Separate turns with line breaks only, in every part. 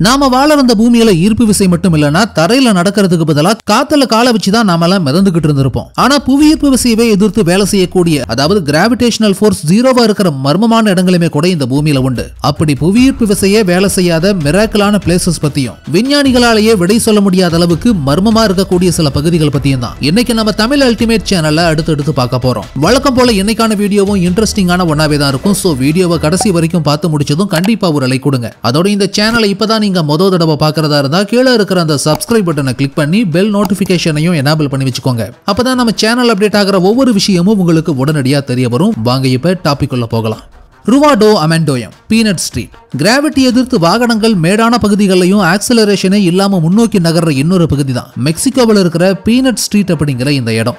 நாம வாழற அந்த பூமியில ஈர்ப்பு விசை மட்டும் இல்லனா தரையில நடக்கிறதுக்கு பதிலா காத்துல கால வச்சுதான் நாமெல்லாம் மிதந்துகிட்டு இருந்திருப்போம். ஆனா புவி ஈர்ப்பு விசையை எதிர்த்து வேலை செய்யக்கூடிய அதாவது கிராவிடேஷனல் ஃபோர்ஸ் ஜீரோவா இருக்கிற மர்மமான இடங்களுமே கூட இந்த பூமியில உண்டு. அப்படி புவி ஈர்ப்பு விசையே வேலை செய்யாத மிராக்கிளான பிளேசஸ் பத்தியும் விஞ்ஞானிகளாலேயே விடை சொல்ல முடியாத அளவுக்கு மர்மமா இருக்கக்கூடிய சில பகுதிகள் பத்தியும் தான் இன்னைக்கு நம்ம தமிழ் அல்டிமேட் சேனல்ல அடுத்து பார்க்க போறோம். வழக்கம் போல இன்னைக்கான வீடியோவும் இன்ட்ரெஸ்டிங்கான ஒன்னாவே தான் இருக்கும். சோ வீடியோவை கடைசி வரைக்கும் பார்த்து முடிச்சதும் கண்டிப்பா ஒரு லைக் கொடுங்க. அதோட இந்த சேனலை இப்பதான் நீங்க முதல் தடவை பார்க்கறதா இருந்தா கீழே இருக்கிற அந்த சப்ஸ்கிரைப் பட்டனை கிளிக் பண்ணி பெல் நோட்டிபிகேஷனையும் எனேபிள் பண்ணி வச்சுக்கோங்க. அப்பதான் நம்ம சேனல் அப்டேட் ஆகிற ஒவ்வொரு விஷயமும் உங்களுக்கு உடனடியா தெரிய வரும். வாங்க இப்ப டாபிக் உள்ள போகலாம். ருவாடோ அமெண்டோயம் பீனட் ஸ்ட்ரீட் கிராவிட்டி எதிர்த்து வாகனங்கள் மேடான பகுதிகளையும் ஆக்சிலரேஷனே இல்லாம முன்னோக்கி நகர்ற இன்னொரு பகுதி தான் மெக்சிகோவில் இருக்கிற பீனட் ஸ்ட்ரீட் அப்படிங்கிற இந்த இடம்.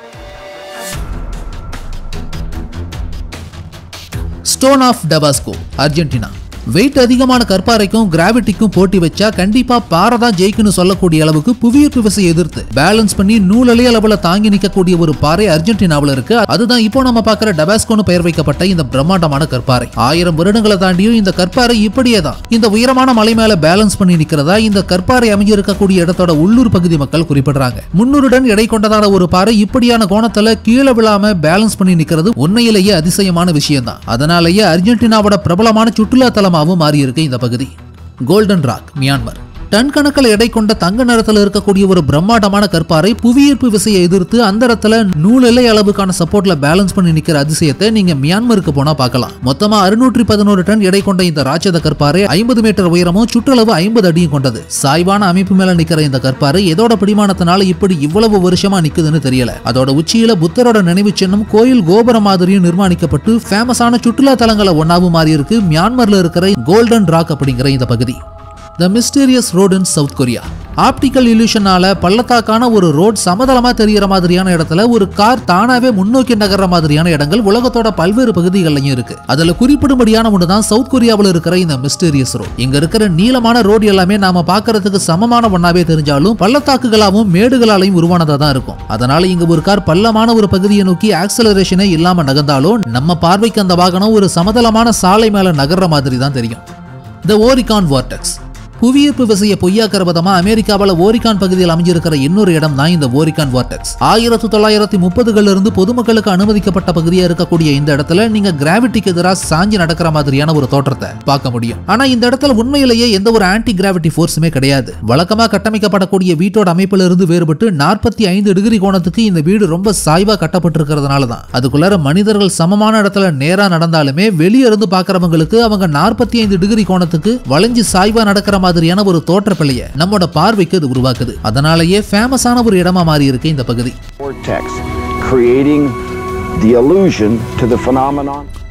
Stone of Tabasco Argentina. Weight அதிகமான கற்பாறைக்கும் கிராவிட்டிக்கும் போட்டி வச்சா கண்டிப்பா பாறை தான் ஜெயிக்குன்னு சொல்லக்கூடிய அளவுக்கு புவியீர்ப்பு விசையை எதிர்த்து பேலன்ஸ் பண்ணி நூலலை அளவுல தாங்கி நிற்கக்கூடிய ஒரு பாறை அர்ஜென்டினாவில் இருக்கு. அதுதான் இப்போ நம்ம பார்க்கிற டபாஸ்கோன்னு பெயர் வைக்கப்பட்ட இந்த பிரம்மாண்டமான கற்பாறை. 1000 வருடங்களை தாண்டியும் இந்த கற்பாறை இப்படியே தான் இந்த உயரமான மலை மேல பேலன்ஸ் பண்ணி நிக்கிறதா இந்த கற்பாறை அமைஞ்சிருக்கக்கூடிய இடத்தோட உள்ளூர் பகுதி மக்கள் குறிப்பிடுறாங்க. 300 டன் எடை கொண்டதான ஒரு பாறை இப்படியான கோணத்துல கீழே விழாம பேலன்ஸ் பண்ணி நிக்கிறது உண்மையிலேயே அதிசயமான விஷயம் தான். அதனாலேயே அர்ஜென்டினாவோட பிரபலமான சுற்றுலா தலம் மாறி இருக்கு இந்த பகுதி. Golden rock Myanmar. டன் கணக்கில் எடை கொண்ட தங்க நிறத்தில் இருக்கக்கூடிய ஒரு பிரம்மாண்டமான கற்பாறை புவியீர்ப்பு விசையை எதிர்த்து அந்த இடத்துல நூலலை அளவுக்கான சப்போர்ட்ல பேலன்ஸ் பண்ணி நிக்கிற அதிசயத்தை நீங்க மியான்மருக்கு போனா பார்க்கலாம். மொத்தமா 611 டன் எடை கொண்ட இந்த ராட்சத கற்பாறை 50 மீட்டர் உயரமும் சுற்றளவு 50 அடியும் கொண்டது. சாய்வான அமைப்பு மேல நிக்கிற இந்த கற்பாறை எதோட பிடிமானத்தினால இப்படி இவ்வளவு வருஷமா நிக்குதுன்னு தெரியல. அதோட உச்சியில புத்தரோட நினைவு சின்னம் கோயில் கோபுரம் மாதிரியும் நிர்மாணிக்கப்பட்டு ஃபேமஸான சுற்றுலா தலங்களை ஒன்னாவும் மாறி இருக்கு மியான்மர்ல இருக்கிற கோல்டன் ராக் அப்படிங்கிற இந்த பகுதி. The mysterious road in South Korea. Optical இல்யூஷனால பள்ளத்தாக்கான ஒரு ரோட் சமதளமா தெரியற மாதிரியான இடத்துல ஒரு கார் தானாவே முன்னோக்கி நகர்ற மாதிரியான இடங்கள் உலகத்தோட பல்வேறு பகுதிகளிலும் இருக்கு. அதுல குறிப்பிடும்படியான ஒண்ணுதான் சவுத் கொரியாவில் இருக்கிற இந்த மிஸ்டீரியஸ் ரோட். இங்க இருக்கிற நீளமான ரோடு எல்லாமே நாம பாக்குறதுக்கு சமமான ஒன்னாவே தெரிஞ்சாலும் பள்ளத்தாக்குகளாவும் மேடுகளாலையும் உருவானதா தான் இருக்கும். அதனால இங்க ஒரு கார் பள்ளமான ஒரு பகுதியை நோக்கி ஆக்சலரேஷனே இல்லாம நகர்ந்தாலும் நம்ம பார்வைக்கு அந்த வாகனம் ஒரு சமதளமான சாலை மேல நகர்ற மாதிரி தான் தெரியும். The Oricon Vortex. புவியீர்ப்பு விசையை பொய்யாக்கிற விதமா அமெரிக்காவில் ஓரிகான் பகுதியில் அமைஞ்சிருக்கிற இன்னொரு இடம் தான் இந்த ஓரிகான் வார்டெக்ஸ். 1930களில் இருந்து பொதுமக்களுக்கு அனுமதிக்கப்பட்ட பகுதியா இருக்கக்கூடிய இந்த இடத்துல நீங்க கிராவிட்டிக்கு எதிராக சாஞ்சி நடக்கிற மாதிரியான ஒரு தோற்றத்தை பார்க்க முடியும். ஆனா இந்த இடத்துல உண்மையிலேயே எந்த ஒரு ஆன்டி கிராவிட்டி போர்ஸுமே கிடையாது. வழக்கமா கட்டமைக்கப்படக்கூடிய வீட்டோட அமைப்புல இருந்து வேறுபட்டு 45 டிகிரி கோணத்துக்கு இந்த வீடு ரொம்ப சாய்வா கட்டப்பட்டிருக்கிறதுனால தான் அதுக்குள்ளார மனிதர்கள் சமமான இடத்துல நேரா நடந்தாலுமே வெளியே இருந்து பாக்குறவங்களுக்கு அவங்க 45 டிகிரி கோணத்துக்கு வளைஞ்சு சாய்வா நடக்கிற மாதிரியான ஒரு தோற்றப்பிழைய நம்மோட பார்வைக்கு அது உருவாக்குது. அதனாலேயே ஃபேமஸான ஒரு இடமா மாறி இருக்கு இந்த பகுதி.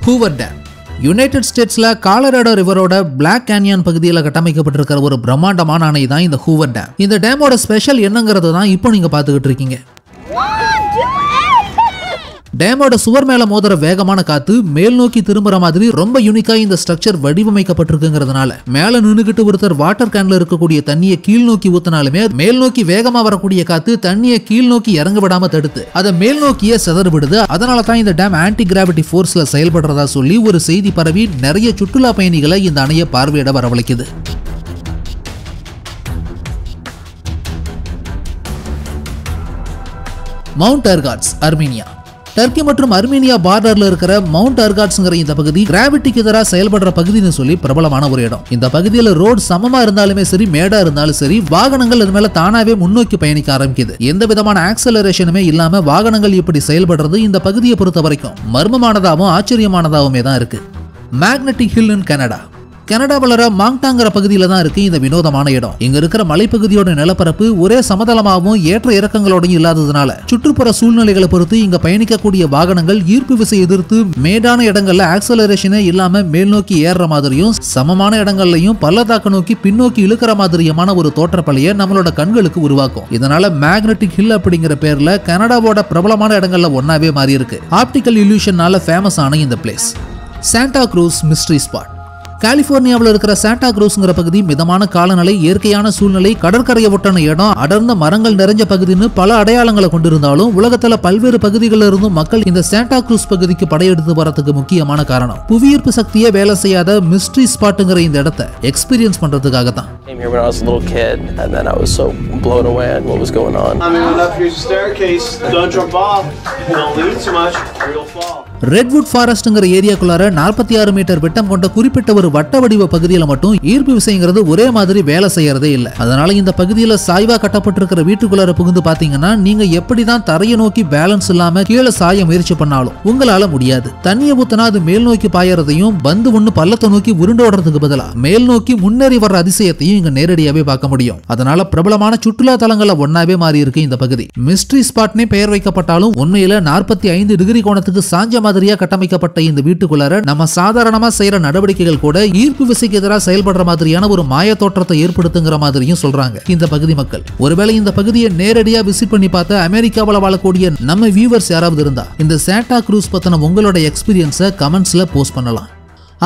ஹூவர் டேம் யுனைடெட் ஸ்டேட்ஸ்ல காலராடோ ரிவரோட பிளாக் கேன்யான் பகுதியில் கட்டமைக்கப்பட்டிருக்கிற ஒரு பிரம்மாண்டமான அணை தான் இந்த ஹூவர் டேம். இந்த டேமோட ஸ்பெஷல் என்னங்கிறது தான் இப்போ நீங்க பாத்துக்கிட்டு இருக்கீங்க. டேமோட சுவர் மேல மோதுற வேகமான காத்து மேல் நோக்கி திரும்புற மாதிரி ரொம்ப யூனிக்கா இந்த ஸ்ட்ரக்சர் வடிவமைக்கப்பட்டிருக்குங்கிறதுனால மேல நின்னுகிட்டு ஒருத்தர் வாட்டர் கேன்ல இருக்கக்கூடிய தண்ணியை கீழ் நோக்கி ஊத்தினாலுமே மேல் நோக்கி வேகமா வரக்கூடிய காத்து தண்ணியை கீழ் நோக்கி இறங்க விடாம தடுத்து அதை மேல் நோக்கியே சிதற விடுது. அதனால தான் இந்த டேம் ஆன்டி கிராவிட்டி போர்ஸ்ல செயல்படுறதா சொல்லி ஒரு செய்தி பரவி நிறைய சுற்றுலா பயணிகளை இந்த அணையை பார்வையிட வரவழைக்குது. மவுண்ட் எர்காட்ஸ் அர்மீனியா. டர்க்கி மற்றும் அர்மீனியா பார்டர்ல இருக்கிற மவுண்ட் எர்காட்ஸ்ங்கிற இந்த பகுதி கிராவிட்டிக்கு எதிராக செயல்படுற பகுதின்னு சொல்லி பிரபலமான ஒரு இடம். இந்த பகுதியில் ரோடு சமமா இருந்தாலுமே சரி மேடா இருந்தாலும் சரி வாகனங்கள் அது மேல தானாவே முன்னோக்கி பயணிக்க ஆரம்பிக்குது. எந்த விதமான ஆக்சலரேஷனுமே இல்லாம வாகனங்கள் இப்படி செயல்படுறது இந்த பகுதியை பொறுத்த வரைக்கும் மர்மமானதாகவும் ஆச்சரியமானதாகவுமே தான் இருக்கு. Magnetic hill in Canada. கனடாவில் மாங்டாங்கிற பகுதியில தான் இருக்கு இந்த வினோதமான இடம். இங்க இருக்கிற மலைப்பகுதியோட நிலப்பரப்பு ஒரே சமதளமாகவும் ஏற்ற இறக்கங்களோடையும் இல்லாததுனால சுற்றுப்புற சூழ்நிலைகளை பொறுத்து இங்க பயணிக்கக்கூடிய வாகனங்கள் ஈர்ப்பு விசை எதிர்த்து மேடான இடங்கள்ல ஆக்சலரேஷனே இல்லாம மேல் நோக்கி ஏறுற மாதிரியும் சமமான இடங்கள்லயும் பள்ளத்தாக்க நோக்கி பின்னோக்கி இழுக்கிற மாதிரியான ஒரு தோற்றப்பலையை நம்மளோட கண்களுக்கு உருவாக்கும். இதனால மேக்னெட்டிக் ஹில் அப்படிங்கிற பேர்ல கனடாவோட பிரபலமான இடங்கள்ல ஒன்னாவே மாறி இருக்கு. ஆப்டிக்கல் இல்யூஷனால ஃபேமஸ் ஆன இந்த place Santa cruise mystery spot. கலிபோர்னியாவில் இருக்கிற சாண்டா க்ரூஸ்ங்கிற பகுதி மிதமான காலநிலை, இயற்கையான சூழ்நிலை, கடற்கரையை ஒட்டின இடம், அடர்ந்த மரங்கள் நிறைஞ்ச பகுதின்னு பல அடையாளங்களை கொண்டிருந்தாலும் உலகத்துல பல்வேறு பகுதிகளில் இருந்தும் மக்கள் இந்த சாண்டா க்ரூஸ் பகுதிக்கு படையெடுத்து வரதுக்கு முக்கியமான காரணம் புவியீர்ப்பு சக்தியே வேலை செய்யாத மிஸ்ட்ரி ஸ்பாட்டுங்கிற இந்த இடத்தை எக்ஸ்பீரியன்ஸ் பண்றதுக்காக தான். ரெட்வுட் ஃபாரஸ்ட்ங்கிற ஏரியாக்குள்ளார 46 மீட்டர் விட்டம் கொண்ட குறிப்பிட்ட ஒரு வட்ட வடிவ பகுதியில மட்டும் ஈர்ப்பு விசைங்கிறது ஒரே மாதிரி வேலை செய்யறதே இல்ல. அதனால இந்த பகுதியில சாய்வா கட்டப்பட்டிருக்கிற வீட்டுக்குள்ளார புகுந்து பாத்தீங்கன்னா நீங்க எப்படிதான் தரையை நோக்கி பேலன்ஸ் இல்லாம கீழே சாய முயற்சி பண்ணாலும் உங்களால முடியாது. தண்ணியை ஊத்தினா அது மேல் நோக்கி பாயறதையும் பந்து ஒண்ணு பள்ளத்தை நோக்கி உருண்டோடுறதுக்கு பதிலா மேல் நோக்கி முன்னேறி வர்ற அதிசயத்தையும் இங்க நேரடியாவே பார்க்க முடியும். அதனால பிரபலமான சுற்றுலா தலங்களை ஒன்னாவே மாறி இருக்கு இந்த பகுதி. மிஸ்ட்ரி ஸ்பாட்னே பெயர் வைக்கப்பட்டாலும் உண்மையில 45 டிகிரி கோணத்துக்கு சாஞ்ச மாதிரியா கட்டமைக்கப்பட்ட இந்த வீட்டுக்குள்ளார நம்ம சாதாரணமா செய்யற நடவடிக்கைகள் கூட ஈர்ப்பு விசைக்கு எதிராக செயல்படுற மாதிரியான ஒரு மாய தோற்றத்தை ஏற்படுத்துங்கிற மாதிரியும் சொல்றாங்க இந்த பகுதி மக்கள். ஒருவேளை இந்த பகுதியை நேரடியா விசிட் பண்ணி பார்த்த அமெரிக்காவில் வாழக்கூடிய நம்ம வியூவர்ஸ் யாராவது இருந்தா இந்த சாண்டா க்ரூஸ் பத்தின உங்களோட எக்ஸ்பீரியன்ஸை கமெண்ட்ஸ்ல போஸ்ட் பண்ணலாம்.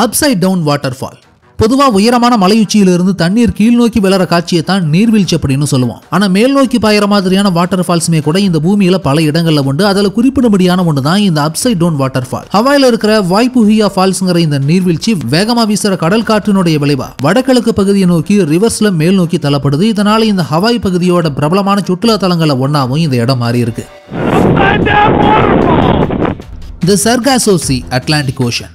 Upside down waterfall. பொதுவா உயரமான மலையுச்சியிலிருந்து தண்ணீர் கீழ் நோக்கி விளற காட்சியை தான் நீர்வீழ்ச்சி அப்படின்னு சொல்லுவோம். ஆனா மேல் நோக்கி பாயிற மாதிரியான வாட்டர் ஃபால்ஸுமே கூட இந்த பூமியில பல இடங்கள்ல உண்டு. அதுல குறிப்பிடும்படியான ஒன்று தான் இந்த அப்சைட் டவுன் வாட்டர் ஃபால். ஹவாயில இருக்கிற வாய்புஹியா ஃபால்ஸ்ங்கிற இந்த நீர்வீழ்ச்சி வேகமா வீசுற கடல் காற்றினுடைய விளைவா வடகிழக்கு பகுதியை நோக்கி ரிவர்ஸ்ல மேல் நோக்கி தள்ளப்படுது. இதனால இந்த ஹவாய் பகுதியோட பிரபலமான சுற்றுலா தலங்களை ஒன்னாவும் இந்த இடம் மாறி இருக்கு. The Sargasso Sea, Atlantic Ocean.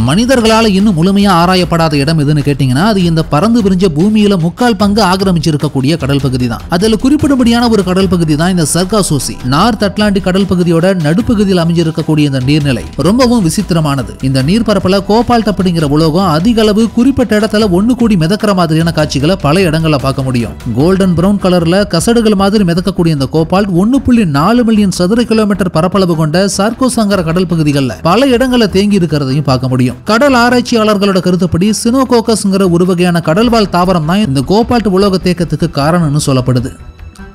மனிதர்களால் இன்னும் முழுமையா ஆராயப்படாத இடம் எதுன்னு கேட்டீங்கன்னா அது இந்த பறந்து விரிஞ்ச பூமியில 3/4 பங்கு ஆக்கிரமிச்சிருக்கக்கூடிய கடல் பகுதி தான். அதில் குறிப்பிடும்படியான ஒரு கடல் பகுதி தான் இந்த சர்காசோ சீ. நார்த் அட்லாண்டிக் கடல் பகுதியோட நடுப்பகுதியில் அமைஞ்சிருக்கக்கூடிய இந்த நீர்நிலை ரொம்பவும் விசித்திரமானது. இந்த நீர்பரப்புல கோபால்ட் அப்படிங்கிற உலோகம் அதிக அளவு குறிப்பிட்ட இடத்துல ஒண்ணு கூடி மிதக்கிற மாதிரியான காட்சிகளை பல இடங்கள்ல பார்க்க முடியும். கோல்டன் பிரவுன் கலர்ல கசடுகள் மாதிரி மிதக்கக்கூடிய இந்த கோபால்ட் 1.4 மில்லியன் சதுர கிலோமீட்டர் பரப்பளவு கொண்ட சார்கோசாங்கிற கடல் பகுதிகளில் பல இடங்கள்ல தேங்கி இருக்கிறதையும் பார்க்க முடியும். கடல் ஆராய்ச்சியாளர்களோட கருத்துப்படி சினோகோக்கஸ்ங்கிற ஒரு வகையான கடல்வாழ் தாவரம் தான் இந்த கோபால்ட் உலோக தேக்கத்துக்கு காரணம்னு சொல்லப்படுது.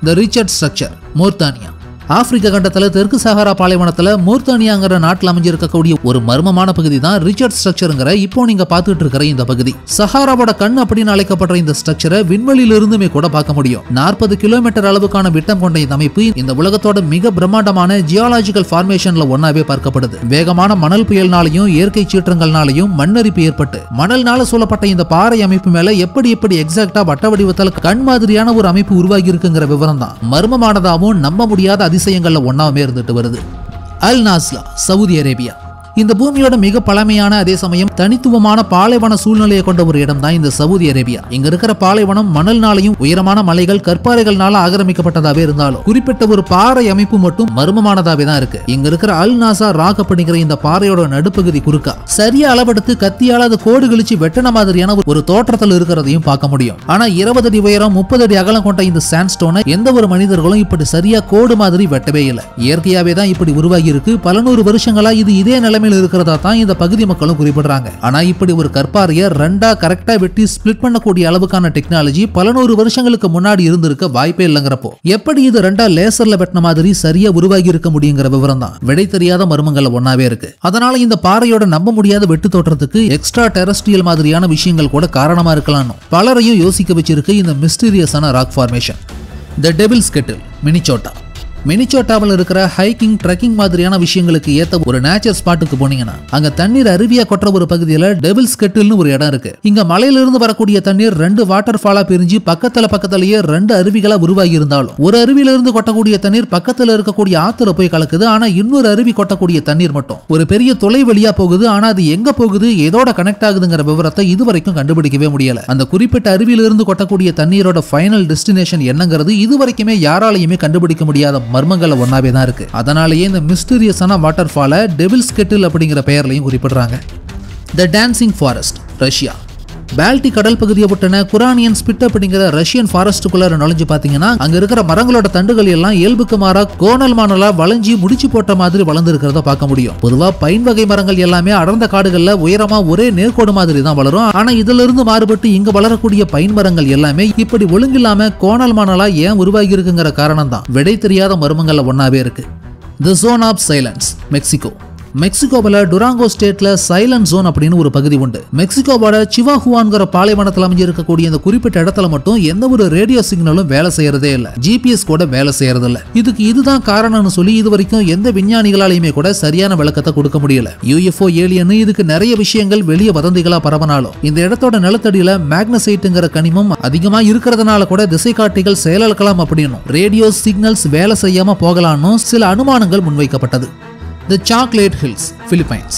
தி ரிச்சர்ட் ஸ்ட்ரக்சர், மோர்தானியா. ஆப்பிரிக்க கண்டத்துல தெற்கு சஹாரா பாலைவனத்துல மோர்தானியாங்கிற நாட்டில் அமைஞ்சிருக்கக்கூடிய ஒரு மர்மமான பகுதி தான் ரிச்சர்ட் ஸ்ட்ரக்சருங்கிற இப்போ நீங்க பார்த்துட்டு இருக்கிற இந்த பகுதி. சஹாராவோட கண் அப்படின்னு அழைக்கப்படுற இந்த ஸ்ட்ரக்சரை விண்வெளியில இருந்துமே கூட பார்க்க முடியும். 40 கிலோமீட்டர் அளவுக்கான விட்டம் கொண்ட இந்த அமைப்பு இந்த உலகத்தோட மிக பிரம்மாண்டமான ஜியாலஜிக்கல் ஃபார்மேஷன்ல ஒன்னாவே பார்க்கப்படுது. வேகமான மணல் புயல்னாலையும் இயற்கை சீற்றங்கள்னாலையும் மண்ணரிப்பு ஏற்பட்டு மணல்னால சூழப்பட்ட இந்த பாறை அமைப்பு மேல எப்படி எக்ஸாக்டா வட்ட வடிவத்தில் கண் மாதிரியான ஒரு அமைப்பு உருவாகி இருக்குங்கிற விவரம் தான் மர்மமானதாகவும் நம்ப முடியாத அதிசயங்கள்ல ஒன்னாவே இருந்துட்டு வருது. அல் நாஸ்லா, சவுதி அரேபியா. இந்த பூமியோட மிக பழமையான அதே சமயம் தனித்துவமான பாலைவன சூழ்நிலையை கொண்ட ஒரு இடம் தான் இந்த சவுதி அரேபியா. இங்க இருக்கிற பாலைவனம் மணல்னாலையும் உயரமான மலைகள் கற்பாறைகள்னால ஆக்கிரமிக்கப்பட்டதாவே இருந்தாலும் குறிப்பிட்ட ஒரு பாறை அமைப்பு மட்டும் மர்மமானதாவே தான் இருக்கு. இங்க இருக்கிற அல் நாசா ராக் அப்படிங்கிற இந்த பாறையோட நடுப்பகுதி குறுக்கா சரியா அளவெடுத்து கத்தியால அது கோடு கழிச்சு வெட்டன மாதிரியான ஒரு தோற்றத்தில் இருக்கிறதையும் பார்க்க முடியும். ஆனா 20 அடி உயரம் 30 அடி அகலம் கொண்ட இந்த சாண்ட்ஸ்டோனை எந்த ஒரு மனிதர்களும் இப்படி சரியா கோடு மாதிரி வெட்டவே இல்லை. இயற்கையாவே தான் இப்படி உருவாகி இருக்கு. பல நூறு வருஷங்களா இது இதே நிலைமை இருக்கிறதா தான் இந்த பகுதி மக்களும் குறிப்பிடுறாங்க. ஆனா இப்படி ஒரு கற்பாறையை ரெண்டா கரெக்டா வெட்டி ஸ்பிளிட் பண்ணக்கூடிய அளவுக்கான டெக்னாலஜி பல நூறு வருஷங்களுக்கு முன்னாடி இருந்திருக்க வாய்ப்பே இல்லைங்கிறப்போ எப்படி இது ரெண்டா லேசர்ல வெட்டின மாதிரி சரியா உருவாகி இருக்க முடியுங்கிற விவரம் தான் விடை தெரியாத மர்மங்கள் ஒன்னாவே இருக்கு. அதனால இந்த பாறையோட நம்ப முடியாத வெட்டு தோற்றத்துக்கு எக்ஸ்ட்ரா டெரஸ்ட்ரியல் மாதிரியான விஷயங்கள் கூட காரணமா இருக்கலாம் பலரையும் யோசிக்க வச்சிருக்கு இந்த மிஸ்டீரியஸான ராக் ஃபார்மேஷன். தி டெவில்ஸ் கெட்டில், மினிசோட்டா. மினிசோட்டாவில் இருக்கிற ஹைக்கிங், ட்ரெக்கிங் மாதிரியான விஷயங்களுக்கு ஏத்த ஒரு நேச்சர் ஸ்பாட்டுக்கு போனீங்கன்னா அங்க தண்ணீர் அருவியா கொட்டுற ஒரு பகுதியில டெவில்ஸ் கெட்டில்னு ஒரு இடம் இருக்கு. இங்க மலையிலிருந்து வரக்கூடிய தண்ணீர் 2 வாட்டர் ஃபாலா பிரிஞ்சு பக்கத்துலயே 2 அருவிகளா உருவாகி இருந்தாலும் ஒரு அருவியிலிருந்து கொட்டக்கூடிய தண்ணீர் பக்கத்துல இருக்கக்கூடிய ஆத்துல போய் கலக்குது. ஆனா இன்னொரு அருவி கொட்டக்கூடிய தண்ணீர் மட்டும் ஒரு பெரிய தொலை வழியா போகுது. ஆனா அது எங்க போகுது, எதோட கனெக்ட் ஆகுதுங்கிற விவரத்தை இதுவரைக்கும் கண்டுபிடிக்கவே முடியல. அந்த குறிப்பிட்ட அருவியிலிருந்து கொட்டக்கூடிய தண்ணீரோட ஃபைனல் டெஸ்டினேஷன் என்னங்கிறது இதுவரைக்குமே யாராலையுமே கண்டுபிடிக்க முடியாத மர்மங்கள் ஒன்னாவே தான் இருக்கு. அதனாலேயே இந்த மிஸ்டீரியஸான வாட்டர் ஃபாலை டெவில்ஸ் கெட்டில் அப்படிங்கிற பெயர்லையும் குறிப்பிடுறாங்க. தி டான்சிங் ஃபாரஸ்ட், ரஷ்யா. பால்டிக் கடல் பகுதியை ஒட்டின குரானியன் ஸ்பிட் அப்படிங்கிற ரஷ்யன் ஃபாரஸ்டுக்குள்ள நுழைஞ்சு பாத்தீங்கன்னா அங்க இருக்கிற மரங்களோட தண்டுகள் எல்லாம் இயல்புக்கு மாறா கோணல் மானலா வளைஞ்சி முடிச்சு போட்ட மாதிரி வளர்ந்து இருக்கிறத பார்க்க முடியும். பொதுவா பைன் வகை மரங்கள் எல்லாமே அடர்ந்த காடுகள்ல உயரமா ஒரே நேர்கோடு மாதிரி தான் வளரும். ஆனா இதுல இருந்து மாறுபட்டு இங்க வளரக்கூடிய பைன் மரங்கள் எல்லாமே இப்படி ஒழுங்கில்லாம கோணல் மானலா ஏன் உருவாகி இருக்குங்கிற காரணம் தான் விடை தெரியாத மர்மங்கள்ல ஒன்னாவே இருக்கு. The zone of silence, Mexico. மெக்சிகோவில் டுராங்கோ ஸ்டேட்ல சைலண்ட் ஜோன் அப்படின்னு ஒரு பகுதி உண்டு. மெக்சிகோவோட சிவாஹுவான்கிற பாலைவனத்தில் அமைஞ்சிருக்கக்கூடிய இந்த குறிப்பிட்ட இடத்துல மட்டும் எந்த ஒரு ரேடியோ சிக்னலும் வேலை செய்யறதே இல்ல. ஜிபிஎஸ் கூட வேலை செய்யறது இல்ல. இதுக்கு இதுதான் காரணம்னு சொல்லி இதுவரைக்கும் எந்த விஞ்ஞானிகளாலையுமே கூட சரியான விளக்கத்தை கொடுக்க முடியல. யூஎஃப்ஓ ஏலியன் இதுக்கு நிறைய விஷயங்கள் வெளிய வதந்திகளா பரவனாலும் இந்த இடத்தோட நிலத்தடியில மேக்னசைட்டுங்கிற கனிமம் அதிகமா இருக்கிறதுனால கூட திசை காட்டிகள் செயலிழக்கலாம் அப்படின்னு ரேடியோ சிக்னல்ஸ் வேலை செய்யாம போகலான்னு சில அனுமானங்கள் முன்வைக்கப்பட்டது. The Chocolate Hills, Philippines.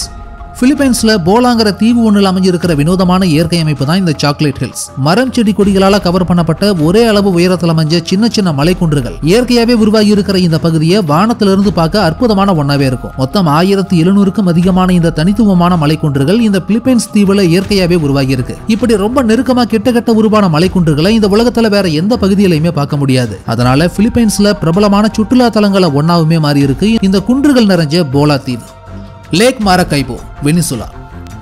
பிலிப்பைன்ஸ்ல போலாங்கிற தீவு ஒன்றில் அமைஞ்சிருக்கிற வினோதமான இயற்கை அமைப்பு தான் இந்த சாக்லேட் ஹில்ஸ். மரம் செடி கொடிகளால கவர் பண்ணப்பட்ட ஒரே அளவு உயரத்தில் அமைஞ்ச சின்ன சின்ன மலைக்குன்றுகள் இயற்கையாவே உருவாகி இருக்கிற இந்த பகுதியை வானத்திலிருந்து பார்க்க அற்புதமான ஒன்னாவே இருக்கும். மொத்தம் 1700க்கும் அதிகமான இந்த தனித்துவமான மலைக்குன்றுகள் இந்த பிலிப்பைன்ஸ் தீவுல இயற்கையாவே உருவாகி இருக்கு. இப்படி ரொம்ப நெருக்கமா கிட்ட உருவான மலைக்குன்றுகளை இந்த உலகத்துல வேற எந்த பகுதியிலையுமே பார்க்க முடியாது. அதனால பிலிப்பைன்ஸ்ல பிரபலமான சுற்றுலா தலங்களை ஒன்னாவுமே மாறி இருக்கு இந்த குன்றுகள் நிறைஞ்ச போலா தீவு. லேக் மாரக்கைபோ, வெனிசுலா.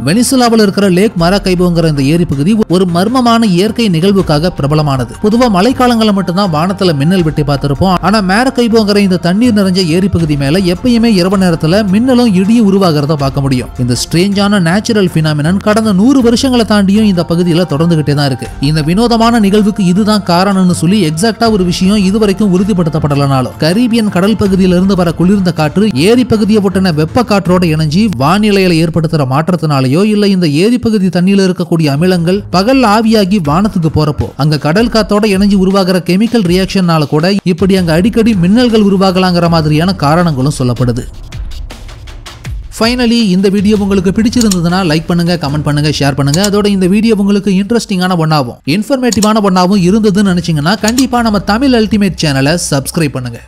வெனிசுலாவில் இருக்கிற லேக் மாரக்கைபோங்கிற இந்த ஏரி பகுதி ஒரு மர்மமான இயற்கை நிகழ்வுக்காக பிரபலமானது. பொதுவா மழைக்காலங்களில் மட்டும்தான் வானத்துல மின்னல் வெட்டி பார்த்திருப்போம். ஆனா மாரக்கைபோங்கிற இந்த தண்ணீர் நிறைஞ்ச ஏரி பகுதி மேல எப்பயுமே இரவு நேரத்துல மின்னலும் இடியும் உருவாகிறத பார்க்க முடியும். இந்த ஸ்ட்ரேஞ்சான நேச்சுரல் பினாமினன் கடந்த 100 வருஷங்களை தாண்டியும் இந்த பகுதியில தொடர்ந்துகிட்டே தான் இருக்கு. இந்த வினோதமான நிகழ்வுக்கு இதுதான் காரணம்னு சொல்லி எக்ஸாக்டா ஒரு விஷயம் இதுவரைக்கும் உறுதிப்படுத்தப்படலனாலும் கரீபியன் கடல் பகுதியிலிருந்து வர குளிர்ந்த காற்று ஏரி பகுதியை ஒட்டின வெப்ப காற்றோட இணைஞ்சி வானிலையில ஏற்படுத்துற மாற்றத்தினால இல்ல இந்த ஏரி பகுதி தண்ணியில இருக்கக்கூடிய அமிலங்கள் பகல் ஆவியாகி வானத்துக்கு போறப்போ அங்க கடல் காத்தோட இணைஞ்சு உருவாகிற கெமிக்கல் ரியாக்ஷனால கூட இப்படி அங்க அடிக்கடி மின்னல்கள் உருவாகலாங்கிற மாதிரியான காரணங்களும் சொல்லப்படுது. ஃபைனலி இந்த வீடியோ உங்களுக்கு பிடிச்சிருந்ததுன்னா லைக் பண்ணுங்க, கமெண்ட் பண்ணுங்க, ஷேர் பண்ணுங்க. அதோட இந்த வீடியோ உங்களுக்கு இன்ட்ரெஸ்டிங்கான ஒன்னாவும் இன்ஃபர்மேட்டிவான ஒன்னாவும் இருந்ததுன்னு நினைச்சீங்கன்னா கண்டிப்பா நம்ம தமிழ் அல்டிமேட் சேனலை சப்ஸ்கிரைப் பண்ணுங்க.